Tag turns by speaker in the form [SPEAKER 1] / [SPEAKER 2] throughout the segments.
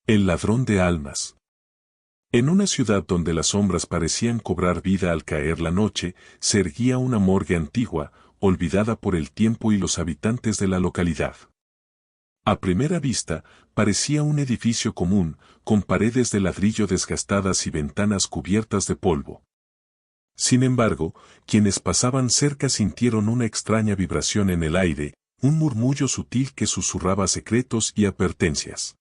[SPEAKER 1] El ladrón de almas. En una ciudad donde las sombras parecían cobrar vida al caer la noche, se erguía una morgue antigua, olvidada por el tiempo y los habitantes de la localidad. A primera vista, parecía un edificio común, con paredes de ladrillo desgastadas y ventanas cubiertas de polvo. Sin embargo, quienes pasaban cerca sintieron una extraña vibración en el aire, un murmullo sutil que susurraba secretos y advertencias.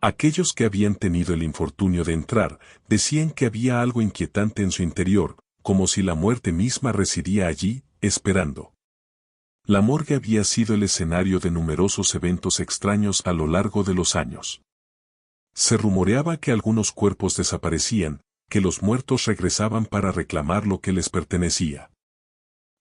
[SPEAKER 1] Aquellos que habían tenido el infortunio de entrar, decían que había algo inquietante en su interior, como si la muerte misma residía allí, esperando. La morgue había sido el escenario de numerosos eventos extraños a lo largo de los años. Se rumoreaba que algunos cuerpos desaparecían, que los muertos regresaban para reclamar lo que les pertenecía.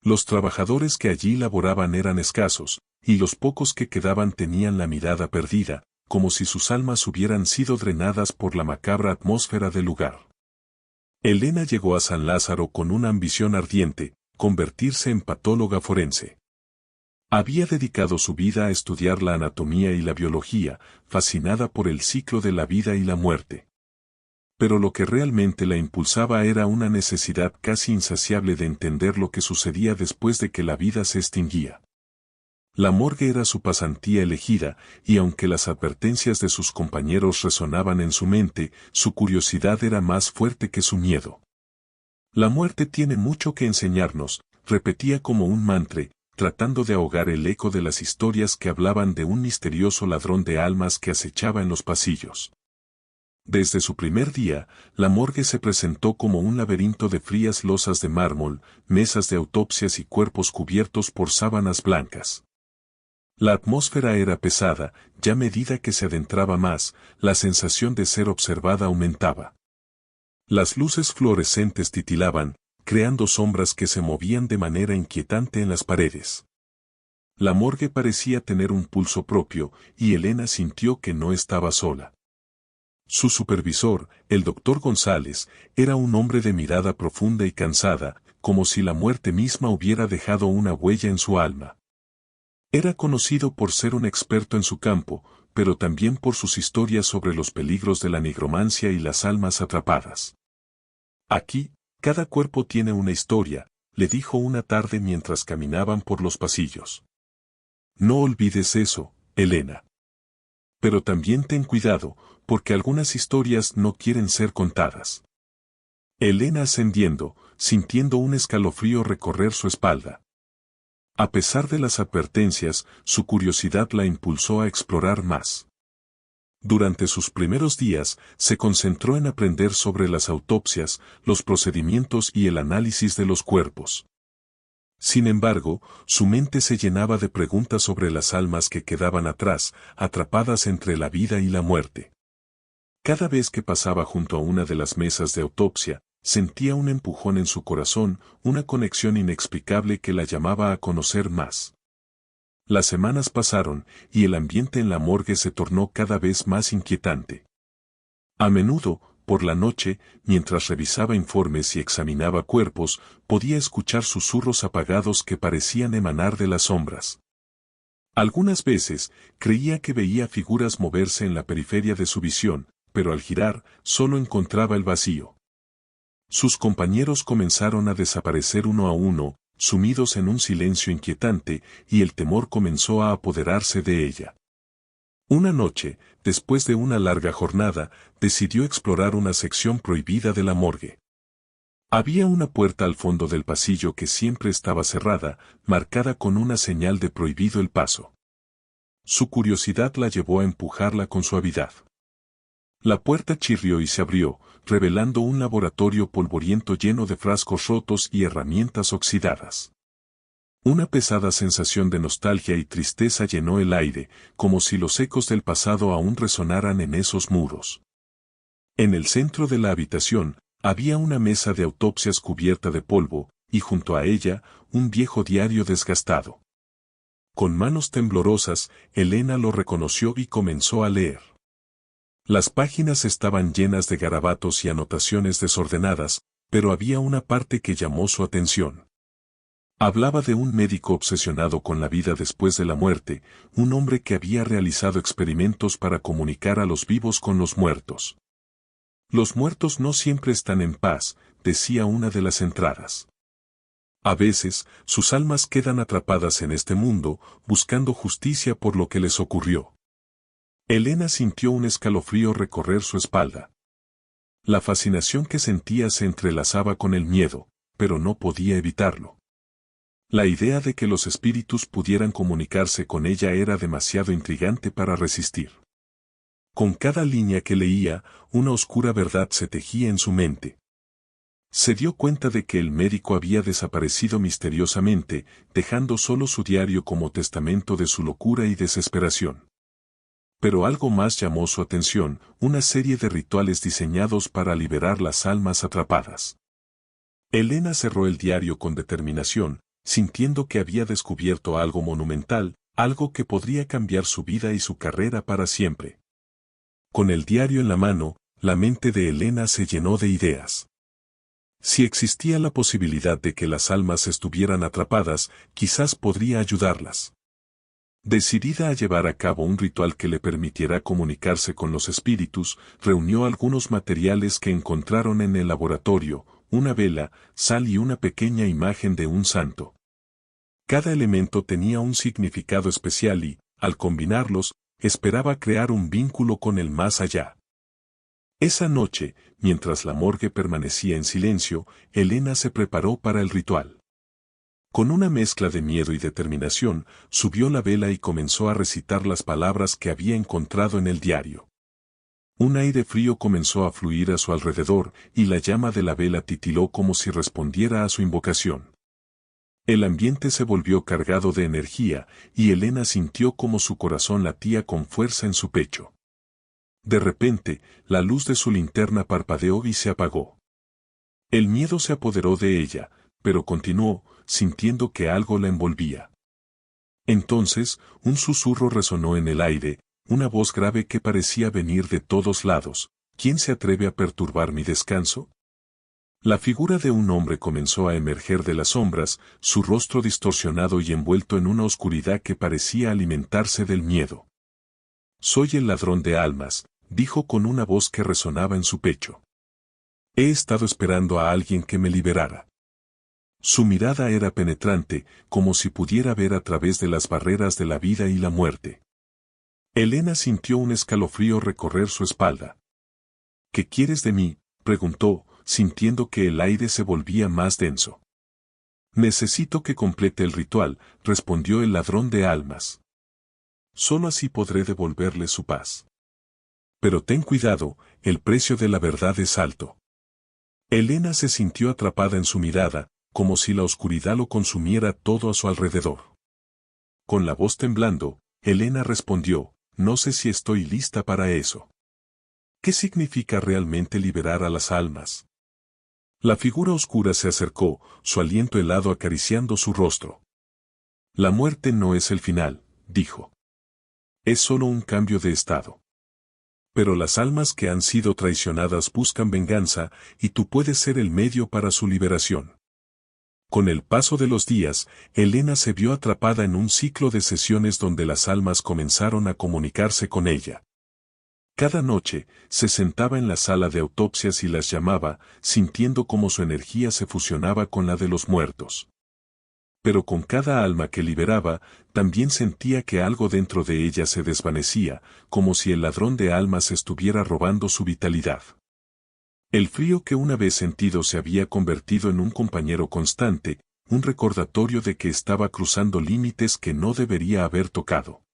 [SPEAKER 1] Los trabajadores que allí laboraban eran escasos, y los pocos que quedaban tenían la mirada perdida, como si sus almas hubieran sido drenadas por la macabra atmósfera del lugar. Elena llegó a San Lázaro con una ambición ardiente, convertirse en patóloga forense. Había dedicado su vida a estudiar la anatomía y la biología, fascinada por el ciclo de la vida y la muerte. Pero lo que realmente la impulsaba era una necesidad casi insaciable de entender lo que sucedía después de que la vida se extinguía. La morgue era su pasantía elegida, y aunque las advertencias de sus compañeros resonaban en su mente, su curiosidad era más fuerte que su miedo. La muerte tiene mucho que enseñarnos, repetía como un mantra, tratando de ahogar el eco de las historias que hablaban de un misterioso ladrón de almas que acechaba en los pasillos. Desde su primer día, la morgue se presentó como un laberinto de frías losas de mármol, mesas de autopsias y cuerpos cubiertos por sábanas blancas. La atmósfera era pesada, y a medida que se adentraba más, la sensación de ser observada aumentaba. Las luces fluorescentes titilaban, creando sombras que se movían de manera inquietante en las paredes. La morgue parecía tener un pulso propio, y Elena sintió que no estaba sola. Su supervisor, el doctor González, era un hombre de mirada profunda y cansada, como si la muerte misma hubiera dejado una huella en su alma. Era conocido por ser un experto en su campo, pero también por sus historias sobre los peligros de la nigromancia y las almas atrapadas. Aquí, cada cuerpo tiene una historia, le dijo una tarde mientras caminaban por los pasillos. No olvides eso, Elena. Pero también ten cuidado, porque algunas historias no quieren ser contadas. Elena ascendiendo, sintiendo un escalofrío recorrer su espalda. A pesar de las advertencias, su curiosidad la impulsó a explorar más. Durante sus primeros días, se concentró en aprender sobre las autopsias, los procedimientos y el análisis de los cuerpos. Sin embargo, su mente se llenaba de preguntas sobre las almas que quedaban atrás, atrapadas entre la vida y la muerte. Cada vez que pasaba junto a una de las mesas de autopsia, sentía un empujón en su corazón, una conexión inexplicable que la llamaba a conocer más. Las semanas pasaron, y el ambiente en la morgue se tornó cada vez más inquietante. A menudo, por la noche, mientras revisaba informes y examinaba cuerpos, podía escuchar susurros apagados que parecían emanar de las sombras. Algunas veces, creía que veía figuras moverse en la periferia de su visión, pero al girar, solo encontraba el vacío. Sus compañeros comenzaron a desaparecer uno a uno, sumidos en un silencio inquietante, y el temor comenzó a apoderarse de ella. Una noche, después de una larga jornada, decidió explorar una sección prohibida de la morgue. Había una puerta al fondo del pasillo que siempre estaba cerrada, marcada con una señal de prohibido el paso. Su curiosidad la llevó a empujarla con suavidad. La puerta chirrió y se abrió, revelando un laboratorio polvoriento lleno de frascos rotos y herramientas oxidadas. Una pesada sensación de nostalgia y tristeza llenó el aire, como si los ecos del pasado aún resonaran en esos muros. En el centro de la habitación, había una mesa de autopsias cubierta de polvo, y junto a ella, un viejo diario desgastado. Con manos temblorosas, Elena lo reconoció y comenzó a leer. Las páginas estaban llenas de garabatos y anotaciones desordenadas, pero había una parte que llamó su atención. Hablaba de un médico obsesionado con la vida después de la muerte, un hombre que había realizado experimentos para comunicar a los vivos con los muertos. Los muertos no siempre están en paz, decía una de las entradas. A veces, sus almas quedan atrapadas en este mundo, buscando justicia por lo que les ocurrió. Elena sintió un escalofrío recorrer su espalda. La fascinación que sentía se entrelazaba con el miedo, pero no podía evitarlo. La idea de que los espíritus pudieran comunicarse con ella era demasiado intrigante para resistir. Con cada línea que leía, una oscura verdad se tejía en su mente. Se dio cuenta de que el médico había desaparecido misteriosamente, dejando solo su diario como testamento de su locura y desesperación. Pero algo más llamó su atención, una serie de rituales diseñados para liberar las almas atrapadas. Elena cerró el diario con determinación, sintiendo que había descubierto algo monumental, algo que podría cambiar su vida y su carrera para siempre. Con el diario en la mano, la mente de Elena se llenó de ideas. Si existía la posibilidad de que las almas estuvieran atrapadas, quizás podría ayudarlas. Decidida a llevar a cabo un ritual que le permitiera comunicarse con los espíritus, reunió algunos materiales que encontraron en el laboratorio, una vela, sal y una pequeña imagen de un santo. Cada elemento tenía un significado especial y, al combinarlos, esperaba crear un vínculo con el más allá. Esa noche, mientras la morgue permanecía en silencio, Elena se preparó para el ritual. Con una mezcla de miedo y determinación, subió la vela y comenzó a recitar las palabras que había encontrado en el diario. Un aire frío comenzó a fluir a su alrededor, y la llama de la vela titiló como si respondiera a su invocación. El ambiente se volvió cargado de energía, y Elena sintió como su corazón latía con fuerza en su pecho. De repente, la luz de su linterna parpadeó y se apagó. El miedo se apoderó de ella, pero continuó, sintiendo que algo la envolvía. Entonces, un susurro resonó en el aire, una voz grave que parecía venir de todos lados. ¿Quién se atreve a perturbar mi descanso? La figura de un hombre comenzó a emerger de las sombras, su rostro distorsionado y envuelto en una oscuridad que parecía alimentarse del miedo. Soy el ladrón de almas, dijo con una voz que resonaba en su pecho. He estado esperando a alguien que me liberara. Su mirada era penetrante, como si pudiera ver a través de las barreras de la vida y la muerte. Elena sintió un escalofrío recorrer su espalda. ¿Qué quieres de mí?, preguntó, sintiendo que el aire se volvía más denso. Necesito que complete el ritual, respondió el ladrón de almas. Solo así podré devolverle su paz. Pero ten cuidado, el precio de la verdad es alto. Elena se sintió atrapada en su mirada, como si la oscuridad lo consumiera todo a su alrededor. Con la voz temblando, Elena respondió, no sé si estoy lista para eso. ¿Qué significa realmente liberar a las almas? La figura oscura se acercó, su aliento helado acariciando su rostro. La muerte no es el final, dijo. Es solo un cambio de estado. Pero las almas que han sido traicionadas buscan venganza, y tú puedes ser el medio para su liberación. Con el paso de los días, Elena se vio atrapada en un ciclo de sesiones donde las almas comenzaron a comunicarse con ella. Cada noche, se sentaba en la sala de autopsias y las llamaba, sintiendo cómo su energía se fusionaba con la de los muertos. Pero con cada alma que liberaba, también sentía que algo dentro de ella se desvanecía, como si el ladrón de almas estuviera robando su vitalidad. El frío que una vez sentido se había convertido en un compañero constante, un recordatorio de que estaba cruzando límites que no debería haber tocado.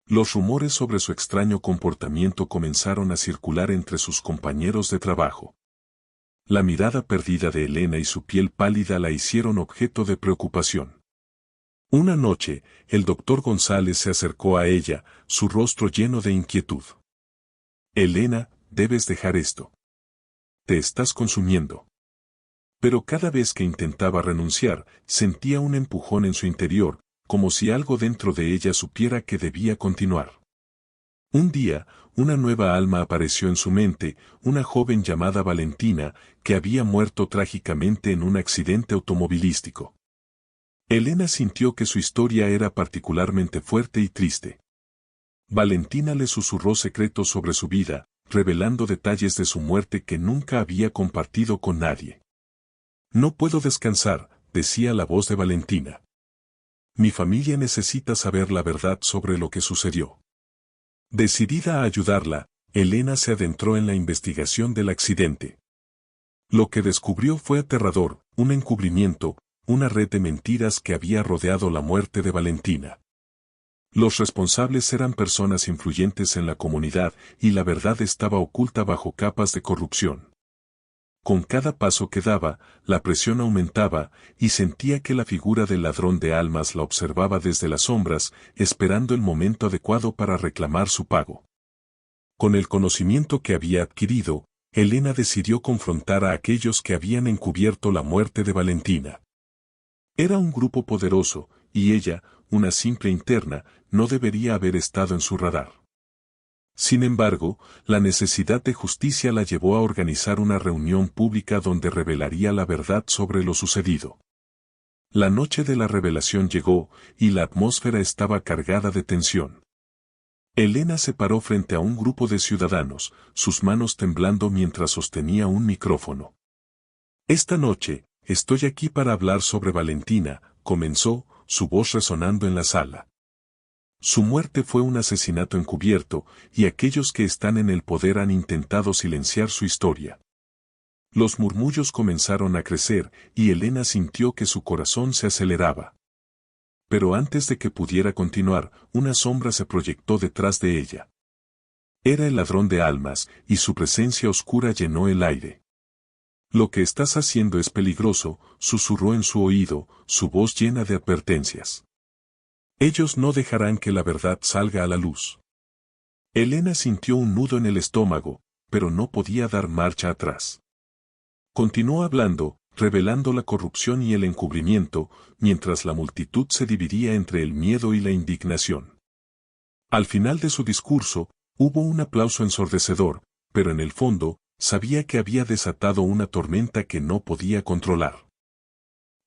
[SPEAKER 1] Los rumores sobre su extraño comportamiento comenzaron a circular entre sus compañeros de trabajo. La mirada perdida de Elena y su piel pálida la hicieron objeto de preocupación. Una noche, el doctor González se acercó a ella, su rostro lleno de inquietud. Elena, debes dejar esto. Te estás consumiendo. Pero cada vez que intentaba renunciar, sentía un empujón en su interior, como si algo dentro de ella supiera que debía continuar. Un día, una nueva alma apareció en su mente, una joven llamada Valentina, que había muerto trágicamente en un accidente automovilístico. Elena sintió que su historia era particularmente fuerte y triste. Valentina le susurró secretos sobre su vida, revelando detalles de su muerte que nunca había compartido con nadie. No puedo descansar, decía la voz de Valentina. Mi familia necesita saber la verdad sobre lo que sucedió. Decidida a ayudarla, Elena se adentró en la investigación del accidente. Lo que descubrió fue aterrador, un encubrimiento, una red de mentiras que había rodeado la muerte de Valentina. Los responsables eran personas influyentes en la comunidad y la verdad estaba oculta bajo capas de corrupción. Con cada paso que daba, la presión aumentaba y sentía que la figura del ladrón de almas la observaba desde las sombras, esperando el momento adecuado para reclamar su pago. Con el conocimiento que había adquirido, Elena decidió confrontar a aquellos que habían encubierto la muerte de Valentina. Era un grupo poderoso, y ella, una simple interna, no debería haber estado en su radar. Sin embargo, la necesidad de justicia la llevó a organizar una reunión pública donde revelaría la verdad sobre lo sucedido. La noche de la revelación llegó, y la atmósfera estaba cargada de tensión. Elena se paró frente a un grupo de ciudadanos, sus manos temblando mientras sostenía un micrófono. Esta noche, estoy aquí para hablar sobre Valentina, comenzó, su voz resonando en la sala. Su muerte fue un asesinato encubierto, y aquellos que están en el poder han intentado silenciar su historia. Los murmullos comenzaron a crecer, y Elena sintió que su corazón se aceleraba. Pero antes de que pudiera continuar, una sombra se proyectó detrás de ella. Era el ladrón de almas, y su presencia oscura llenó el aire. Lo que estás haciendo es peligroso, susurró en su oído, su voz llena de advertencias. Ellos no dejarán que la verdad salga a la luz. Elena sintió un nudo en el estómago, pero no podía dar marcha atrás. Continuó hablando, revelando la corrupción y el encubrimiento, mientras la multitud se dividía entre el miedo y la indignación. Al final de su discurso, hubo un aplauso ensordecedor, pero en el fondo, sabía que había desatado una tormenta que no podía controlar.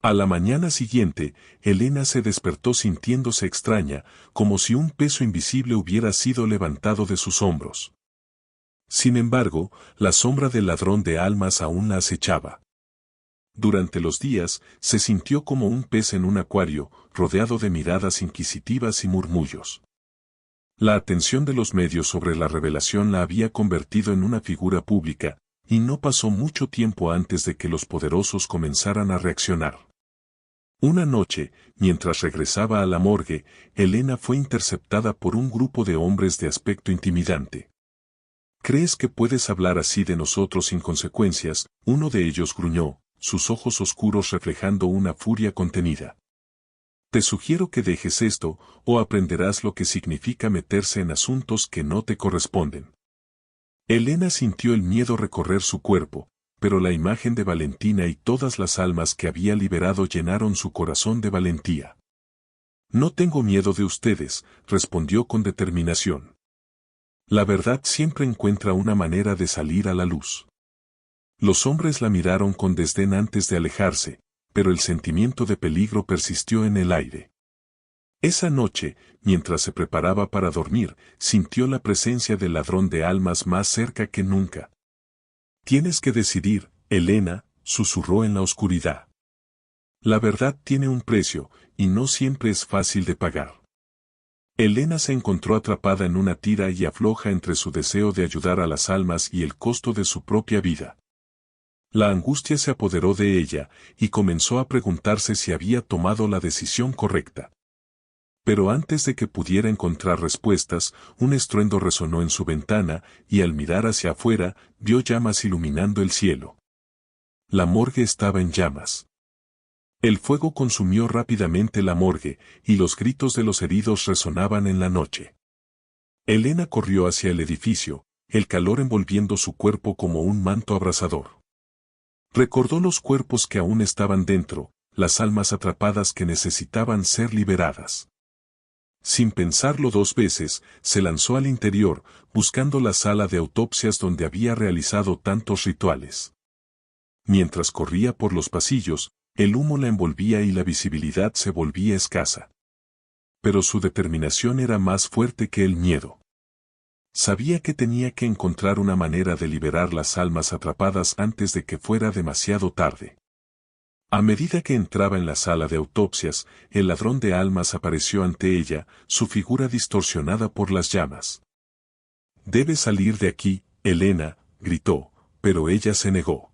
[SPEAKER 1] A la mañana siguiente, Elena se despertó sintiéndose extraña, como si un peso invisible hubiera sido levantado de sus hombros. Sin embargo, la sombra del ladrón de almas aún la acechaba. Durante los días, se sintió como un pez en un acuario, rodeado de miradas inquisitivas y murmullos. La atención de los medios sobre la revelación la había convertido en una figura pública, y no pasó mucho tiempo antes de que los poderosos comenzaran a reaccionar. Una noche, mientras regresaba a la morgue, Elena fue interceptada por un grupo de hombres de aspecto intimidante. ¿Crees que puedes hablar así de nosotros sin consecuencias? Uno de ellos gruñó, sus ojos oscuros reflejando una furia contenida. Te sugiero que dejes esto, o aprenderás lo que significa meterse en asuntos que no te corresponden. Elena sintió el miedo recorrer su cuerpo, pero la imagen de Valentina y todas las almas que había liberado llenaron su corazón de valentía. No tengo miedo de ustedes, respondió con determinación. La verdad siempre encuentra una manera de salir a la luz. Los hombres la miraron con desdén antes de alejarse, pero el sentimiento de peligro persistió en el aire. Esa noche, mientras se preparaba para dormir, sintió la presencia del ladrón de almas más cerca que nunca. Tienes que decidir, Elena, susurró en la oscuridad. La verdad tiene un precio, y no siempre es fácil de pagar. Elena se encontró atrapada en una tira y afloja entre su deseo de ayudar a las almas y el costo de su propia vida. La angustia se apoderó de ella, y comenzó a preguntarse si había tomado la decisión correcta. Pero antes de que pudiera encontrar respuestas, un estruendo resonó en su ventana, y al mirar hacia afuera, vio llamas iluminando el cielo. La morgue estaba en llamas. El fuego consumió rápidamente la morgue, y los gritos de los heridos resonaban en la noche. Elena corrió hacia el edificio, el calor envolviendo su cuerpo como un manto abrasador. Recordó los cuerpos que aún estaban dentro, las almas atrapadas que necesitaban ser liberadas. Sin pensarlo dos veces, se lanzó al interior, buscando la sala de autopsias donde había realizado tantos rituales. Mientras corría por los pasillos, el humo la envolvía y la visibilidad se volvía escasa. Pero su determinación era más fuerte que el miedo. Sabía que tenía que encontrar una manera de liberar las almas atrapadas antes de que fuera demasiado tarde. A medida que entraba en la sala de autopsias, el ladrón de almas apareció ante ella, su figura distorsionada por las llamas. «Debes salir de aquí, Elena», gritó, pero ella se negó.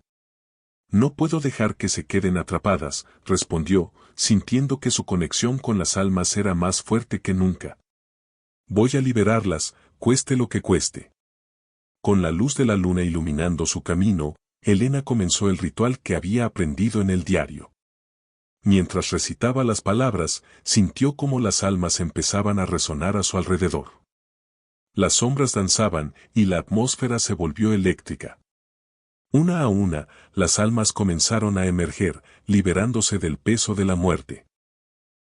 [SPEAKER 1] «No puedo dejar que se queden atrapadas», respondió, sintiendo que su conexión con las almas era más fuerte que nunca. «Voy a liberarlas, cueste lo que cueste». Con la luz de la luna iluminando su camino, Elena comenzó el ritual que había aprendido en el diario. Mientras recitaba las palabras, sintió cómo las almas empezaban a resonar a su alrededor. Las sombras danzaban y la atmósfera se volvió eléctrica. Una a una, las almas comenzaron a emerger, liberándose del peso de la muerte.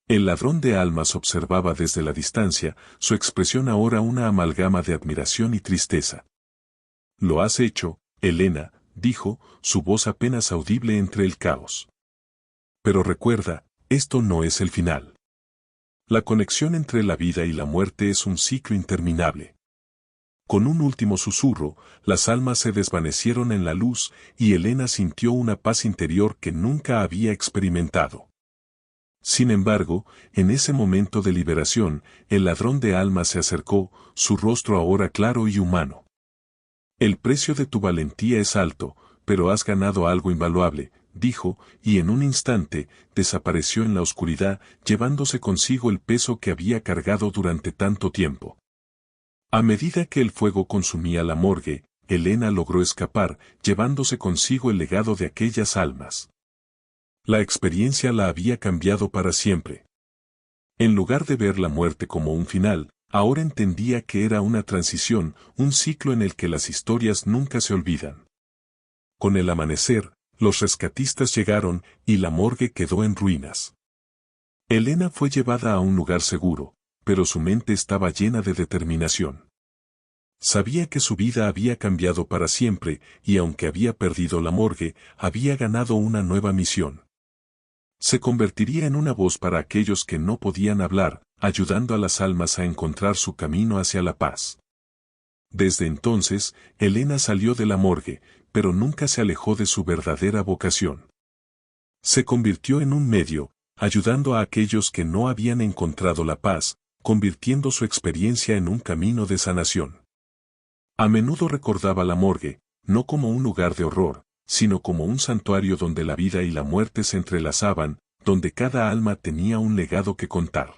[SPEAKER 1] El ladrón de almas observaba desde la distancia, su expresión ahora una amalgama de admiración y tristeza. «Lo has hecho, Elena», dijo, su voz apenas audible entre el caos. «Pero recuerda, esto no es el final. La conexión entre la vida y la muerte es un ciclo interminable». Con un último susurro, las almas se desvanecieron en la luz y Elena sintió una paz interior que nunca había experimentado. Sin embargo, en ese momento de liberación, el ladrón de almas se acercó, su rostro ahora claro y humano. «El precio de tu valentía es alto, pero has ganado algo invaluable», dijo, y en un instante, desapareció en la oscuridad, llevándose consigo el peso que había cargado durante tanto tiempo. A medida que el fuego consumía la morgue, Elena logró escapar, llevándose consigo el legado de aquellas almas. La experiencia la había cambiado para siempre. En lugar de ver la muerte como un final, ahora entendía que era una transición, un ciclo en el que las historias nunca se olvidan. Con el amanecer, los rescatistas llegaron y la morgue quedó en ruinas. Elena fue llevada a un lugar seguro, pero su mente estaba llena de determinación. Sabía que su vida había cambiado para siempre y aunque había perdido la morgue, había ganado una nueva misión. Se convertiría en una voz para aquellos que no podían hablar, ayudando a las almas a encontrar su camino hacia la paz. Desde entonces, Elena salió de la morgue, pero nunca se alejó de su verdadera vocación. Se convirtió en un medio, ayudando a aquellos que no habían encontrado la paz, convirtiendo su experiencia en un camino de sanación. A menudo recordaba la morgue, no como un lugar de horror, sino como un santuario donde la vida y la muerte se entrelazaban, donde cada alma tenía un legado que contar.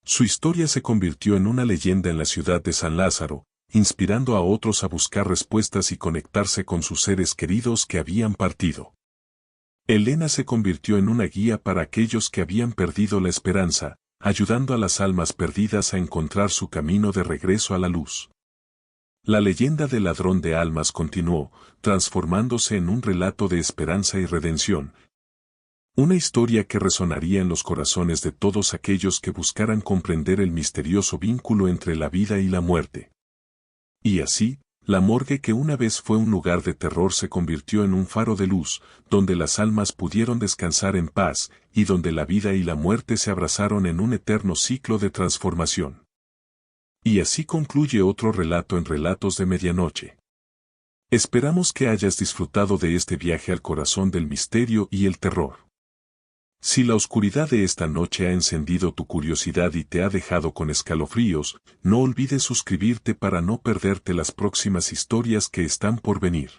[SPEAKER 1] Su historia se convirtió en una leyenda en la ciudad de San Lázaro, inspirando a otros a buscar respuestas y conectarse con sus seres queridos que habían partido. Elena se convirtió en una guía para aquellos que habían perdido la esperanza, ayudando a las almas perdidas a encontrar su camino de regreso a la luz. La leyenda del ladrón de almas continuó, transformándose en un relato de esperanza y redención. Una historia que resonaría en los corazones de todos aquellos que buscaran comprender el misterioso vínculo entre la vida y la muerte. Y así, la morgue que una vez fue un lugar de terror se convirtió en un faro de luz, donde las almas pudieron descansar en paz, y donde la vida y la muerte se abrazaron en un eterno ciclo de transformación. Y así concluye otro relato en Relatos de Medianoche. Esperamos que hayas disfrutado de este viaje al corazón del misterio y el terror. Si la oscuridad de esta noche ha encendido tu curiosidad y te ha dejado con escalofríos, no olvides suscribirte para no perderte las próximas historias que están por venir.